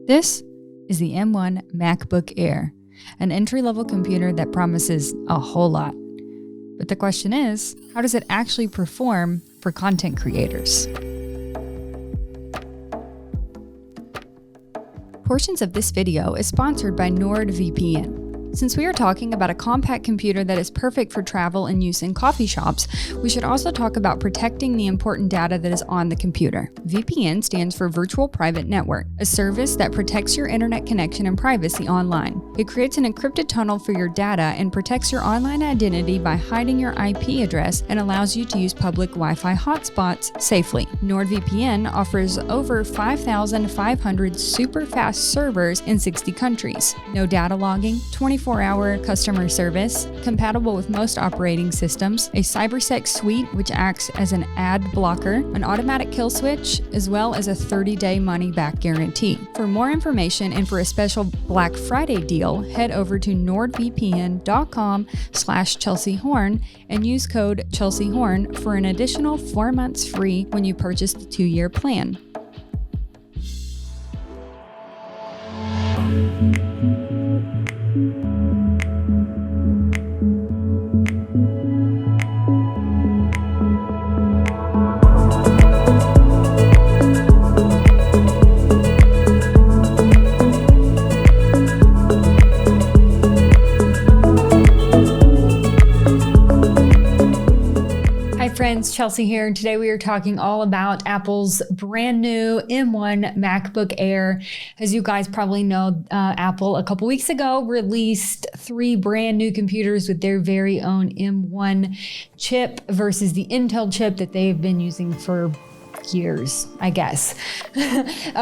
This is the M1 MacBook Air, an entry-level computer that promises a whole lot. But the question is, how does it actually perform for content creators? Portions of this video is sponsored by NordVPN. Since we are talking about a compact computer that is perfect for travel and use in coffee shops, we should also talk about protecting the important data that is on the computer. VPN stands for Virtual Private Network, a service that protects your internet connection and privacy online. It creates an encrypted tunnel for your data and protects your online identity by hiding your IP address and allows you to use public Wi-Fi hotspots safely. NordVPN offers over 5,500 super fast servers in 60 countries. No data logging, 24-hour customer service, compatible with most operating systems, a CyberSec suite which acts as an ad blocker, an automatic kill switch, as well as a 30-day money-back guarantee. For more information and for a special Black Friday deal, head over to nordvpn.com/ChelseaHorn and use code ChelseaHorn for an additional 4 months free when you purchase the 2-year plan. Friends, Chelsea here, and today we are talking all about Apple's brand new M1 MacBook Air. As you guys probably know, Apple a couple weeks ago released 3 brand new computers with their very own M1 chip versus the Intel chip that they've been using for years, I guess.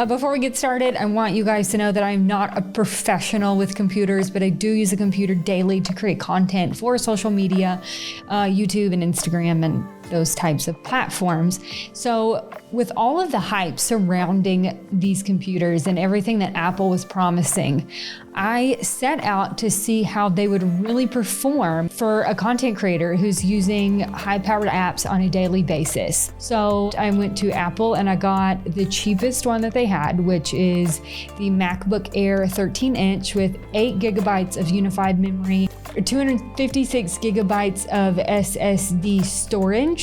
Before we get started, I want you guys to know that I'm not a professional with computers, but I do use a computer daily to create content for social media, YouTube and Instagram and those types of platforms. So with all of the hype surrounding these computers and everything that Apple was promising, I set out to see how they would really perform for a content creator who's using high-powered apps on a daily basis. So I went to Apple and I got the cheapest one that they had, which is the MacBook Air 13-inch with 8 gigabytes of unified memory, 256 gigabytes of SSD storage.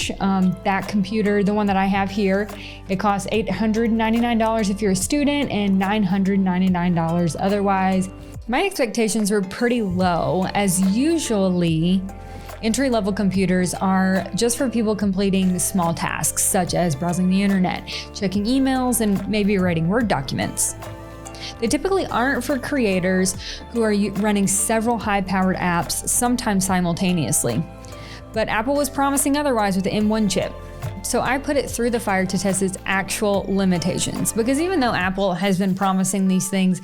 That computer, the one that I have here, it costs $899 if you're a student and $999 otherwise. My expectations were pretty low, as usually entry-level computers are just for people completing small tasks such as browsing the internet, checking emails, and maybe writing Word documents. They typically aren't for creators who are running several high-powered apps, sometimes simultaneously. But Apple was promising otherwise with the M1 chip. So I put it through the fire to test its actual limitations. Because even though Apple has been promising these things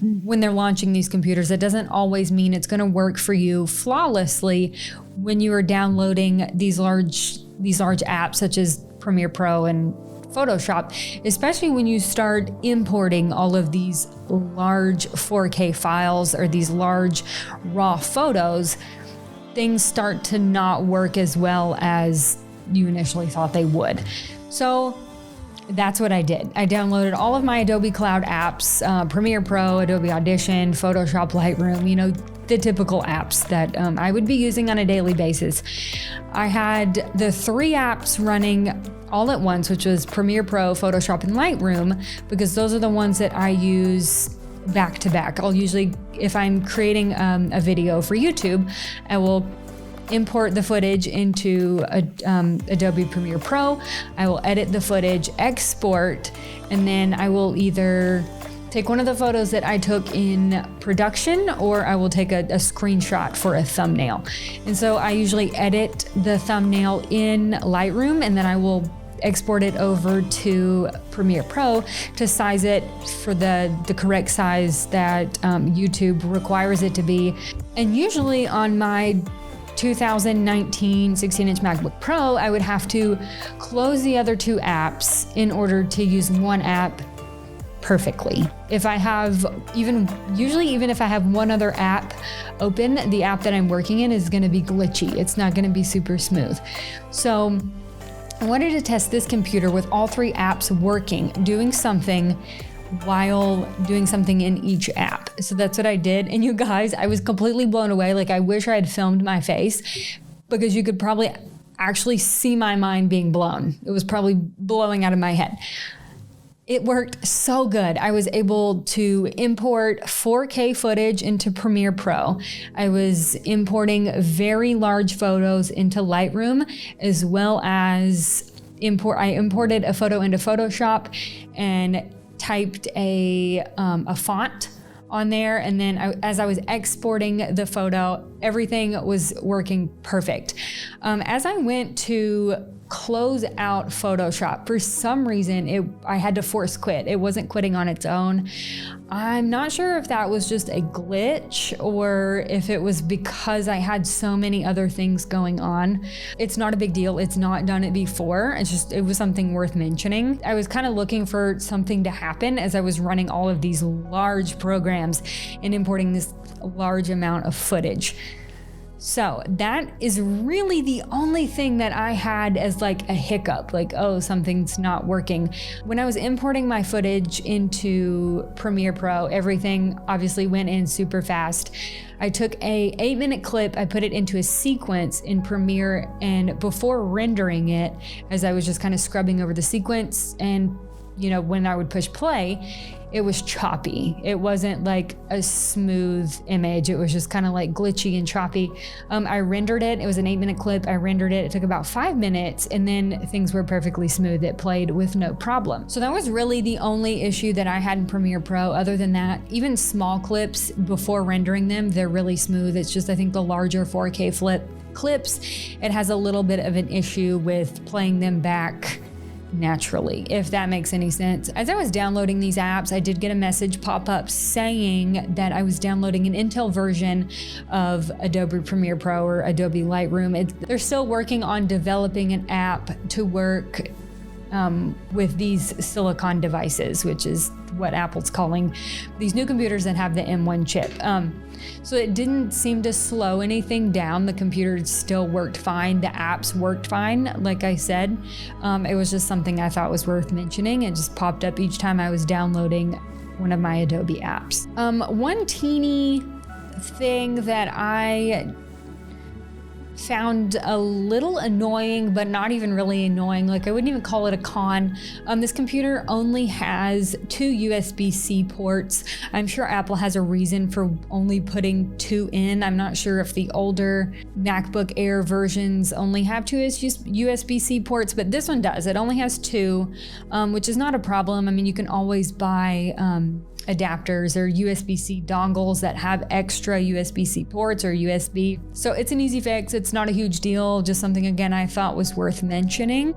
when they're launching these computers, it doesn't always mean it's going to work for you flawlessly when you are downloading these large apps such as Premiere Pro and Photoshop, especially when you start importing all of these large 4K files or these large raw photos. Things start to not work as well as you initially thought they would. So that's what I did. I downloaded all of my Adobe Cloud apps, Premiere Pro, Adobe Audition, Photoshop, Lightroom, the typical apps that I would be using on a daily basis. I had the 3 apps running all at once, which was Premiere Pro, Photoshop, and Lightroom, because those are the ones that I use back to back. I'll usually, if I'm creating a video for YouTube, I will import the footage into Adobe Premiere Pro. I will edit the footage, export, and then I will either take one of the photos that I took in production, or I will take a screenshot for a thumbnail. And so I usually edit the thumbnail in Lightroom, and then I will export it over to Premiere Pro to size it for the correct size that YouTube requires it to be. And usually on my 2019 16-inch MacBook Pro, I would have to close the other 2 apps in order to use one app perfectly. If I have even if I have one other app open, the app that I'm working in is going to be glitchy. It's not going to be super smooth. So I wanted to test this computer with all 3 apps working, doing something while doing something in each app. So that's what I did. And you guys, I was completely blown away. Like, I wish I had filmed my face, because you could probably actually see my mind being blown. It was probably blowing out of my head. It worked so good. I was able to import 4K footage into Premiere Pro. I was importing very large photos into Lightroom, as well as I imported a photo into Photoshop and typed a font on there. And then as I was exporting the photo, everything was working perfect. As I went to close out Photoshop, for some reason, I had to force quit. It wasn't quitting on its own. I'm not sure if that was just a glitch or if it was because I had so many other things going on. It's not a big deal. It's not done it before. It was something worth mentioning. I was kind of looking for something to happen as I was running all of these large programs and importing this large amount of footage. So that is really the only thing that I had as like a hiccup, like, oh, something's not working. When I was importing my footage into Premiere Pro, everything obviously went in super fast. I took a 8-minute clip, I put it into a sequence in Premiere, and before rendering it, as I was just kind of scrubbing over the sequence, and when I would push play, it was choppy. It wasn't like a smooth image. It was just kind of like glitchy and choppy. I rendered it. It was an 8-minute clip. I rendered it. It took about 5 minutes, and then things were perfectly smooth. It played with no problem. So that was really the only issue that I had in Premiere Pro. Other than that, even small clips before rendering them, they're really smooth. It's just, I think the larger 4K clips, it has a little bit of an issue with playing them back naturally, if that makes any sense. As I was downloading these apps, I did get a message pop up saying that I was downloading an Intel version of Adobe Premiere Pro or Adobe Lightroom. They're still working on developing an app to work with these silicon devices, which is what Apple's calling these new computers that have the M1 chip. So it didn't seem to slow anything down. The computer still worked fine. The apps worked fine, like I said. It was just something I thought was worth mentioning. It just popped up each time I was downloading one of my Adobe apps. One teeny thing that I found a little annoying, but not even really annoying. Like, I wouldn't even call it a con. This computer only has 2 USB-C ports. I'm sure Apple has a reason for only putting 2 in. I'm not sure if the older MacBook Air versions only have 2 USB-C ports, but this one does. It only has 2, which is not a problem. I mean, you can always buy adapters or USB-C dongles that have extra USB-C ports or USB. So it's an easy fix. It's not a huge deal, just something, again, I thought was worth mentioning.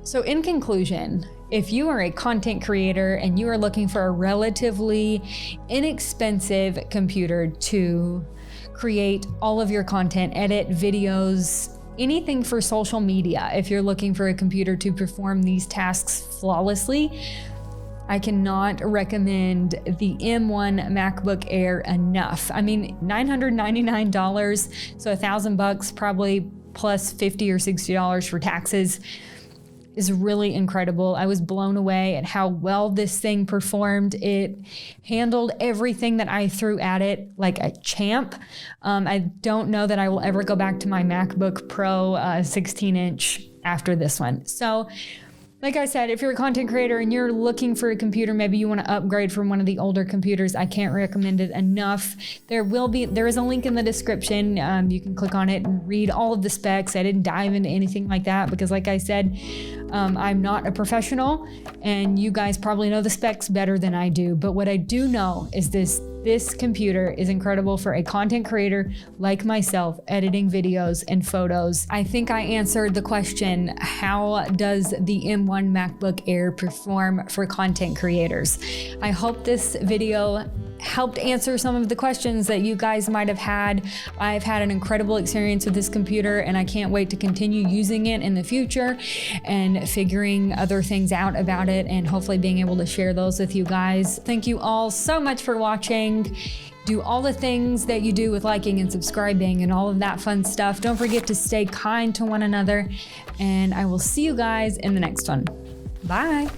So in conclusion, if you are a content creator and you are looking for a relatively inexpensive computer to create all of your content, edit videos, anything for social media, if you're looking for a computer to perform these tasks flawlessly, I cannot recommend the M1 MacBook Air enough. I mean, $999, so $1,000 probably plus $50 or $60 for taxes, is really incredible. I was blown away at how well this thing performed. It handled everything that I threw at it like a champ. I don't know that I will ever go back to my MacBook Pro 16-inch after this one. So, like I said, if you're a content creator and you're looking for a computer, maybe you want to upgrade from one of the older computers, I can't recommend it enough. There is a link in the description. You can click on it and read all of the specs. I didn't dive into anything like that because, like I said, I'm not a professional, and you guys probably know the specs better than I do. But what I do know is this computer is incredible for a content creator like myself, editing videos and photos. I think I answered the question, how does the M1 MacBook Air perform for content creators? I hope this video helped answer some of the questions that you guys might have had. I've had an incredible experience with this computer, and I can't wait to continue using it in the future and figuring other things out about it, and hopefully being able to share those with you guys. Thank you all so much for watching. Do all the things that you do with liking and subscribing and all of that fun stuff. Don't forget to stay kind to one another, and I will see you guys in the next one. Bye.